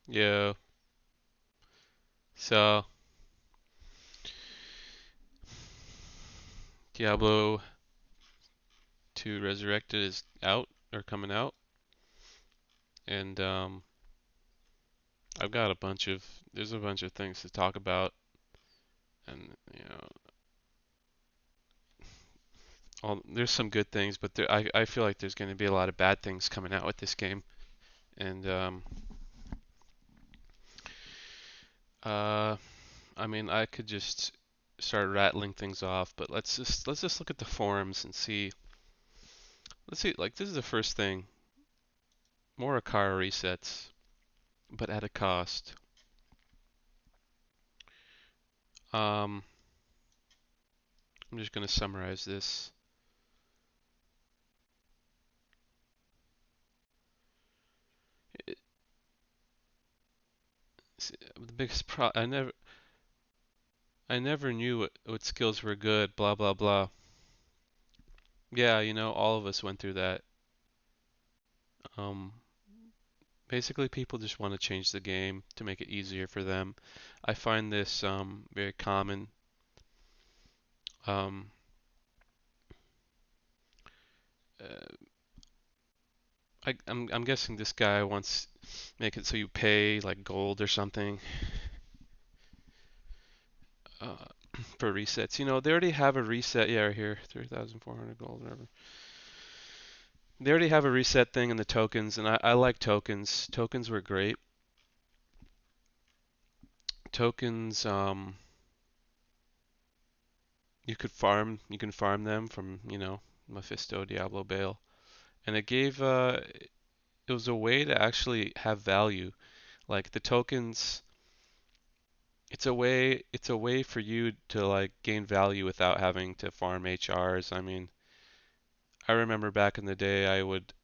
Yeah. So Diablo 2 Resurrected is out or coming out, and I've got there's a bunch of things to talk about, and there's some good things, but I feel like there's going to be a lot of bad things coming out with this game, and uh, I mean I could just start rattling things off, but let's just look at the forums and see. Let's see, like this is the first thing. More Akara resets, but at a cost. Um, I'm just going to summarize this. It, the biggest pro I never knew what skills were good, blah blah blah. Yeah, all of us went through that. Um, Basically people just want to change the game to make it easier for them. I find this very common. Um, uh, I'm guessing this guy wants make it so you pay like gold or something uh, for resets. They already have a reset. Yeah, right here, 3,400 gold, whatever. They already have a reset thing in the tokens, and I like tokens. Tokens were great. Tokens, you can farm them from, Mephisto, Diablo, Bale, and it was a way to actually have value. Like the tokens, it's a way for you to like gain value without having to farm HRs. I mean, I remember back in the day I would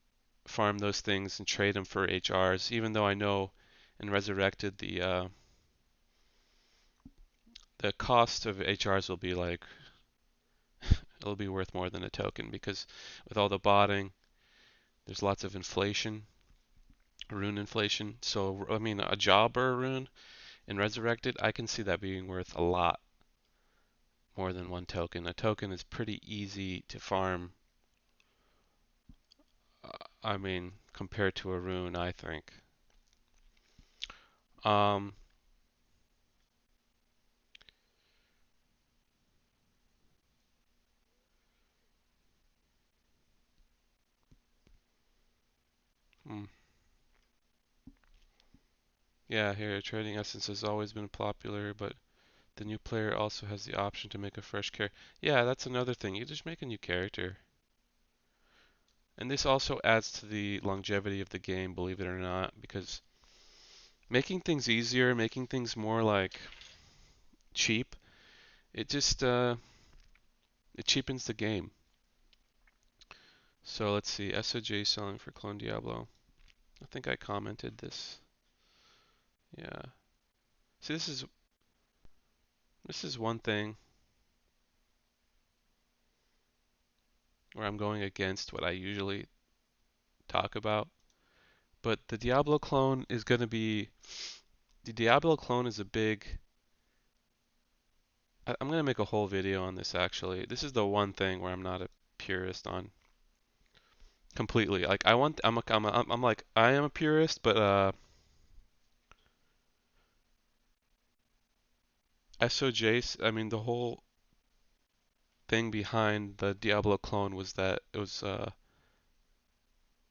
farm those things and trade them for HRs, even though I know in Resurrected the cost of HRs will be like it'll be worth more than a token because with all the botting, there's lots of inflation, rune inflation. So I mean, a jobber rune in Resurrected, I can see that being worth a lot more than one token. A token is pretty easy to farm. I mean, compared to a rune, I think. Um, hmm, yeah, here, trading essence has always been popular, but the new player also has the option to make a fresh character. Yeah, that's another thing. You just make a new character. And this also adds to the longevity of the game, believe it or not, because making things easier, making things more like cheap, it just it cheapens the game. So let's see, SOJ selling for Clone Diablo. I think I commented this. Yeah. See, this is one thing where I'm going against what I usually talk about. But the Diablo clone is a big. I'm gonna make a whole video on this actually. This is the one thing where I'm not a purist on completely. Like I want, I'm like I am a purist, but SOJ's. I mean, the whole thing behind the Diablo clone was that it was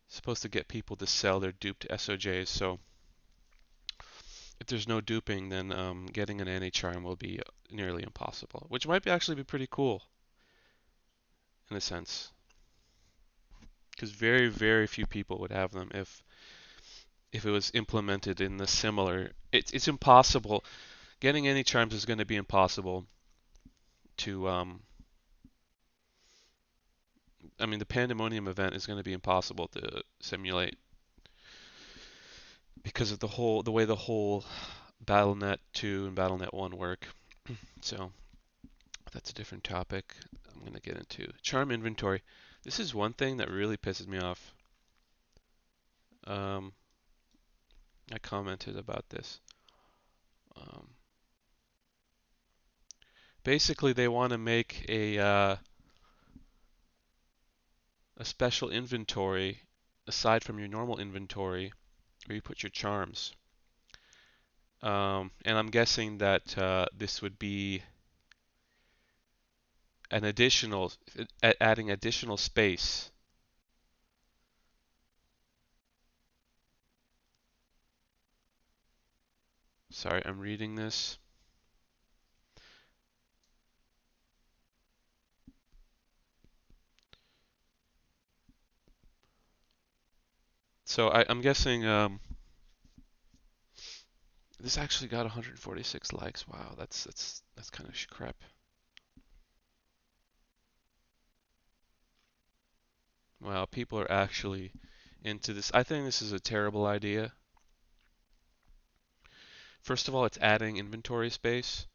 supposed to get people to sell their duped SOJs. So if there's no duping, then getting an anti-charm will be nearly impossible, which might actually be pretty cool in a sense, because very, very few people would have them if it was implemented in the similar. It's impossible. Getting anti-charms is going to be impossible to. I mean, the Pandemonium event is going to be impossible to simulate because of the way the whole BattleNet 2 and BattleNet 1 work. So that's a different topic I'm going to get into. Charm inventory. This is one thing that really pisses me off. Um, I commented about this. Um, Basically, they want to make a special inventory aside from your normal inventory where you put your charms. And I'm guessing that this would be an additional, adding additional space. Sorry, I'm reading this. So I'm guessing this actually got 146 likes. Wow, that's kind of crap. Wow, people are actually into this. I think this is a terrible idea. First of all, it's adding inventory space.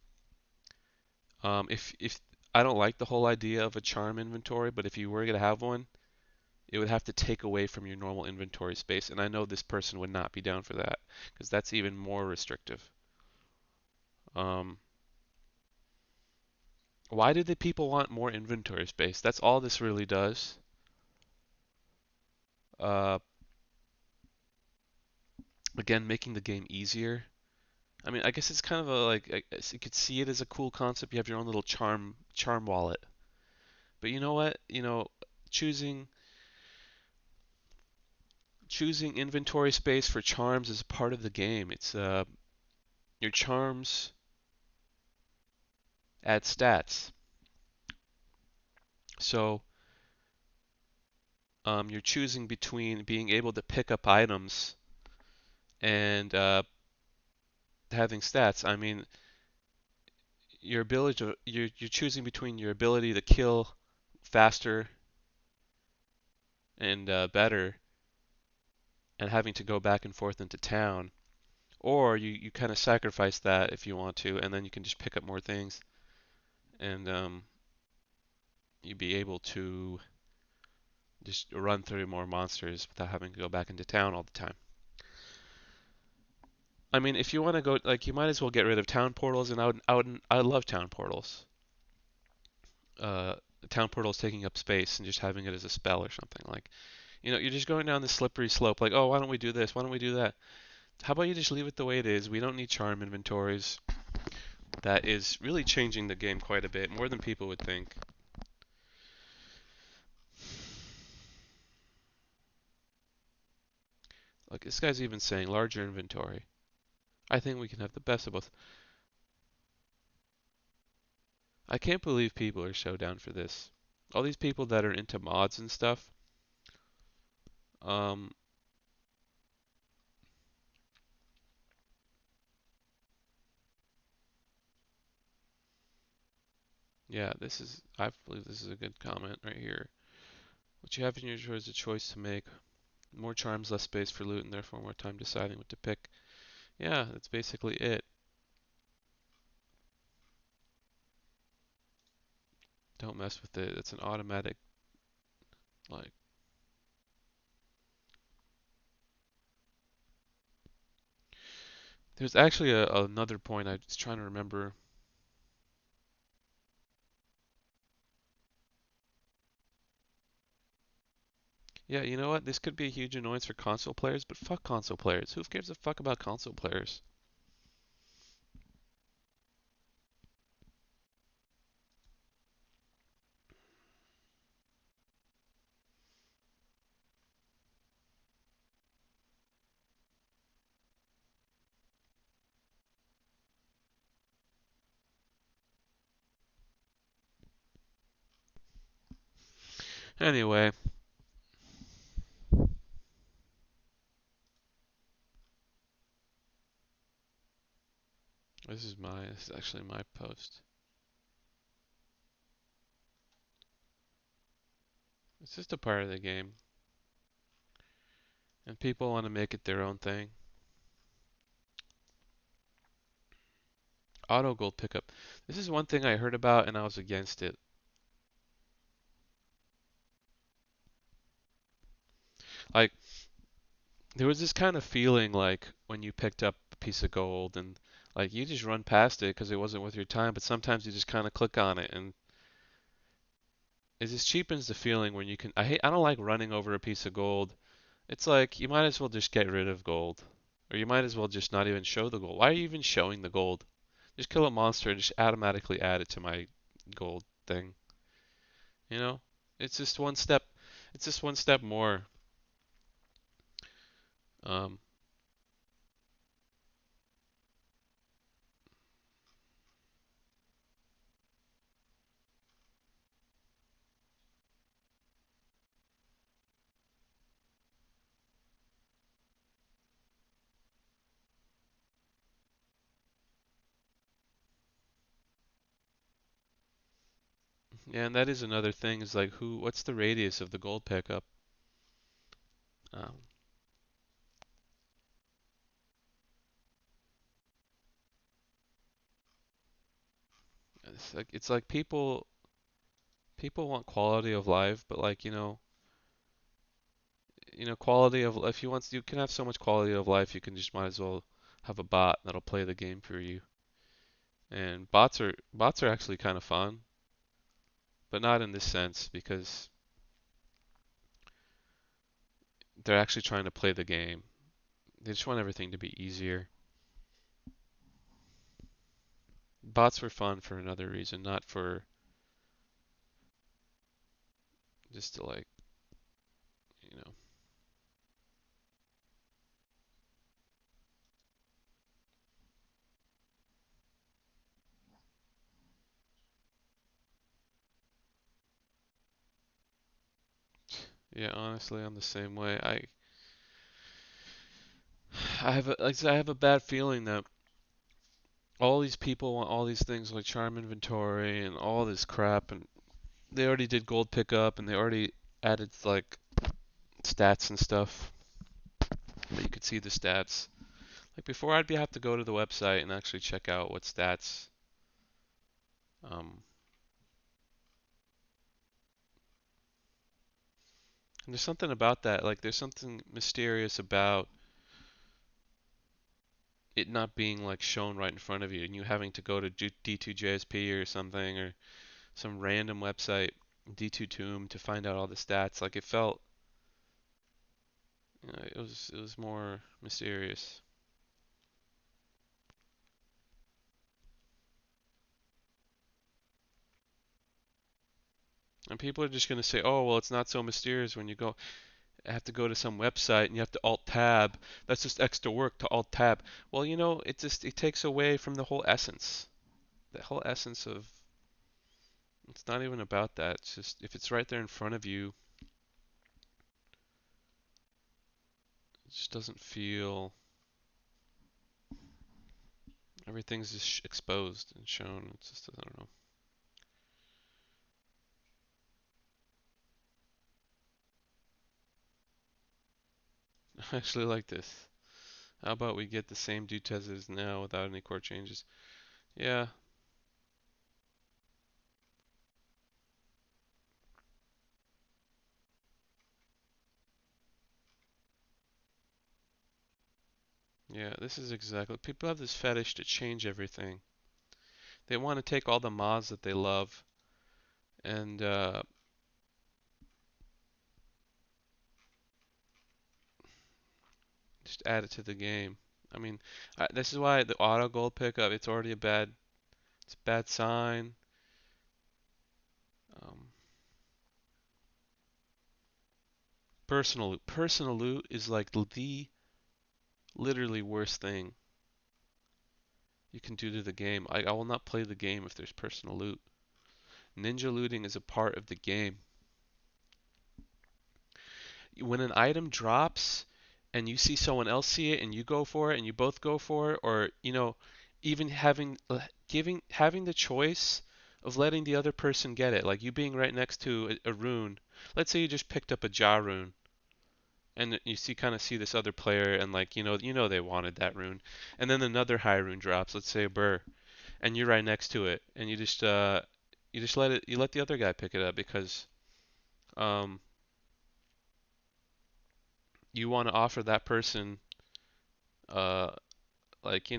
If I don't like the whole idea of a charm inventory, but if you were gonna have one, it would have to take away from your normal inventory space, and I know this person would not be down for that because that's even more restrictive. Um, why do the people want more inventory space? That's all this really does. Uh, again, making the game easier. I mean, I guess it's kind of a like you could see it as a cool concept. You have your own little charm wallet. But you know what? Choosing choosing inventory space for charms is part of the game. It's your charms add stats. So you're choosing between being able to pick up items and having stats. I mean, you're choosing between your ability to kill faster and better and having to go back and forth into town, or you kind of sacrifice that if you want to, and then you can just pick up more things and you'd be able to just run through more monsters without having to go back into town all the time. I mean, if you want to go, like, you might as well get rid of town portals, and I love town portals. Uh, Town portals taking up space and just having it as a spell or something. Like, you're just going down the slippery slope. Like, oh, why don't we do this? Why don't we do that? How about you just leave it the way it is? We don't need charm inventories. That is really changing the game quite a bit, more than people would think. Like, this guy's even saying larger inventory. I think we can have the best of both. I can't believe people are so down for this. All these people that are into mods and stuff. Um, yeah, I believe this is a good comment right here. What you have in your drawer is a choice to make. More charms, less space for loot, and therefore more time deciding what to pick. Yeah, that's basically it. Don't mess with it. It's an automatic, like, there's actually another point I was trying to remember. Yeah, you know what? This could be a huge annoyance for console players, but fuck console players. Who gives a fuck about console players? Anyway, this is actually my post. It's just a part of the game, and people want to make it their own thing. Auto gold pickup. This is one thing I heard about and I was against it. Like, there was this kind of feeling like when you picked up a piece of gold and like you just run past it because it wasn't worth your time, but sometimes you just kind of click on it and it just cheapens the feeling when you can. I don't like running over a piece of gold. It's like you might as well just get rid of gold, or you might as well just not even show the gold. Why are you even showing the gold? Just kill a monster and just automatically add it to my gold thing. You know, it's just one step. It's just one step more. Um, yeah, and that is another thing. Is like what's the radius of the gold pickup? Um, it's like people want quality of life, but like quality of if you want you can have so much quality of life, you can just might as well have a bot that'll play the game for you. And bots are actually kind of fun, but not in this sense because they're actually trying to play the game. They just want everything to be easier. Bots were fun for another reason, not for just to like, you know. Yeah, honestly, I'm the same way. I have like I said, I have a bad feeling that all these people want all these things like charm inventory and all this crap, and they already did gold pickup and they already added like stats and stuff. But you could see the stats. Like before, I'd be have to go to the website and actually check out what stats. Um, and there's something about that. Like there's something mysterious about it not being like shown right in front of you, and you having to go to D2JSP or something or some random website, D2 Tomb, to find out all the stats. Like it felt, it was more mysterious. And people are just gonna say, oh well, it's not so mysterious when you go have to go to some website and you have to alt tab. That's just extra work to alt tab. Well, it takes away from the whole essence. The whole essence of it's not even about that. It's just if it's right there in front of you, it just doesn't feel everything's just exposed and shown. It's just I don't know. I actually like this. How about we get the same dude as is now without any core changes? Yeah, yeah, this is exactly. People have this fetish to change everything. They want to take all the mods that they love and just add it to the game. I mean, this is why the auto gold pickup, it's a bad sign. Um, personal loot is like the literally worst thing you can do to the game. I will not play the game if there's personal loot. Ninja looting is a part of the game. When an item drops and you see someone else see it and you go for it and you both go for it, or even having the choice of letting the other person get it, like you being right next to a rune. Let's say you just picked up a Ja rune and you see this other player and like they wanted that rune, and then another high rune drops, let's say a burr, and you're right next to it and you just let the other guy pick it up because um you want to offer that person Uh, like you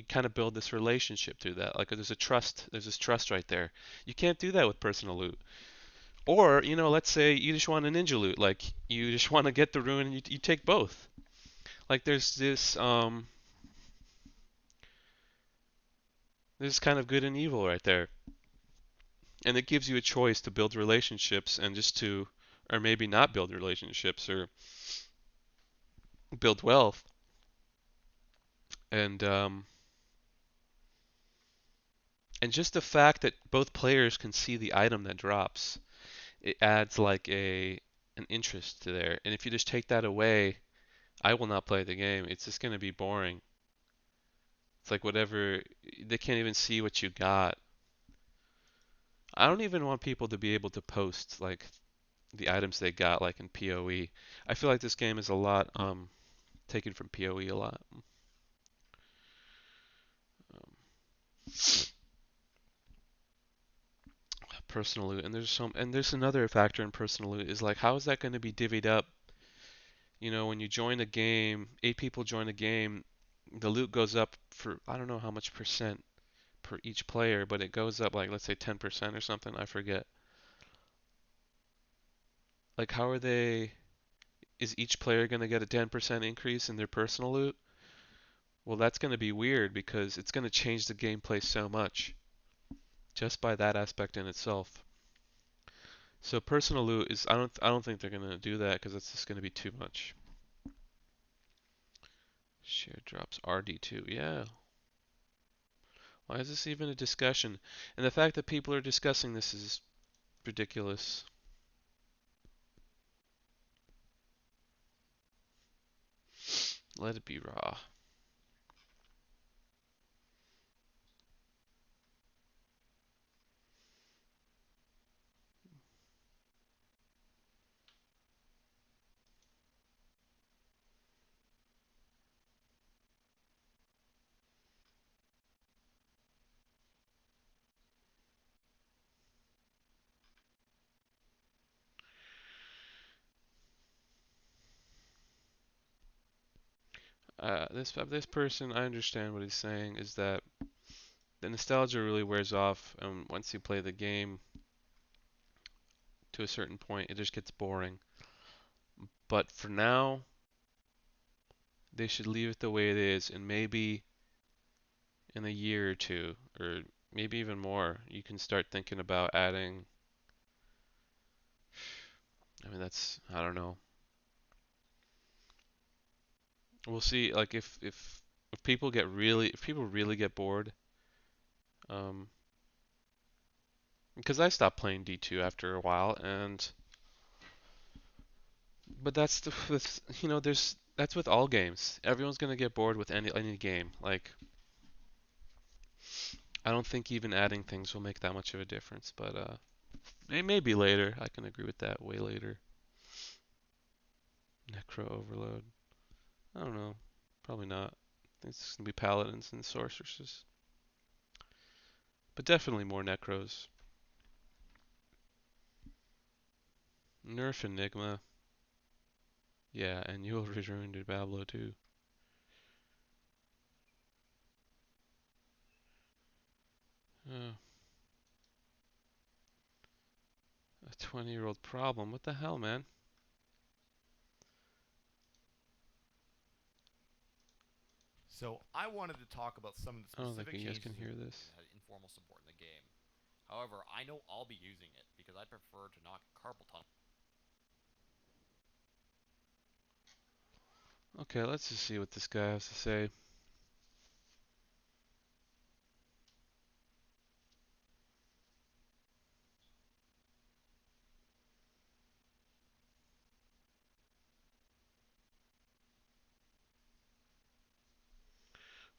kind of build this relationship through that. Like there's this trust right there. You can't do that with personal loot. Or let's say you just want a ninja loot, like you just want to get the rune and you take both. Like there's kind of good and evil right there, and it gives you a choice to build relationships and just to, or maybe not build relationships or build wealth, and and just the fact that both players can see the item that drops, it adds like a an interest to there. And if you just take that away, I will not play the game. It's just going to be boring. It's like whatever, they can't even see what you got. I don't even want people to be able to post like the items they got like in PoE. I feel like this game is a lot taken from PoE a lot. Um, Personal loot, and there's another factor in personal loot is like how is that going to be divvied up? When you join a game, 8 people join a game, the loot goes up for I don't know how much percent per each player, but it goes up like let's say 10% or something, I forget. Like how are they is each player going to get a 10% increase in their personal loot? Well, that's going to be weird because it's going to change the gameplay so much just by that aspect in itself. So personal loot is I don't think they're going to do that because it's just going to be too much. Share drops RD2. Yeah. Why is this even a discussion? And the fact that people are discussing this is ridiculous. Let it be raw. This person, I understand what he's saying is that the nostalgia really wears off, and once you play the game to a certain point, it just gets boring. But for now, they should leave it the way it is, and maybe in a year or two, or maybe even more, you can start thinking about adding. I mean, I don't know. We'll see. Like if people really get bored, um, because I stopped playing D2 after a while, and but that's the with there's that's with all games. Everyone's gonna get bored with any game. Like I don't think even adding things will make that much of a difference, but maybe later. I can agree with that. Way later. Necro overload. I don't know. Probably not. I think it's gonna be paladins and sorceresses, but definitely more necros. Nerf Enigma. Yeah, and you'll return to Diablo too. Oh, a 20-year-old problem. What the hell, man? So I wanted to talk about some of the I don't think specific you guys can changes in hear this. informal support in the game. However, I know I'll be using it because I prefer to not get carpal tunnel. Okay, let's just see what this guy has to say.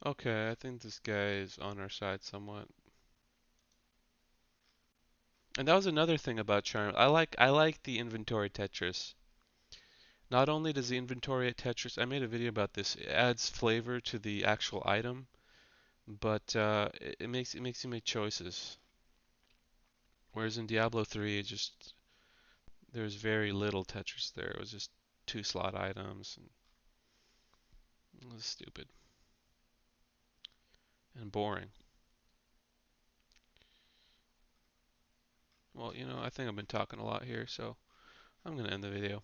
Okay, I think this guy is on our side somewhat. And that was another thing about Charm. I like the inventory Tetris. Not only does the inventory at Tetris, I made a video about this, it adds flavor to the actual item, but it makes you make choices. Whereas in Diablo 3, there was very little Tetris there. It was just two slot items. This is stupid and boring. Well, I think I've been talking a lot here, so I'm gonna end the video.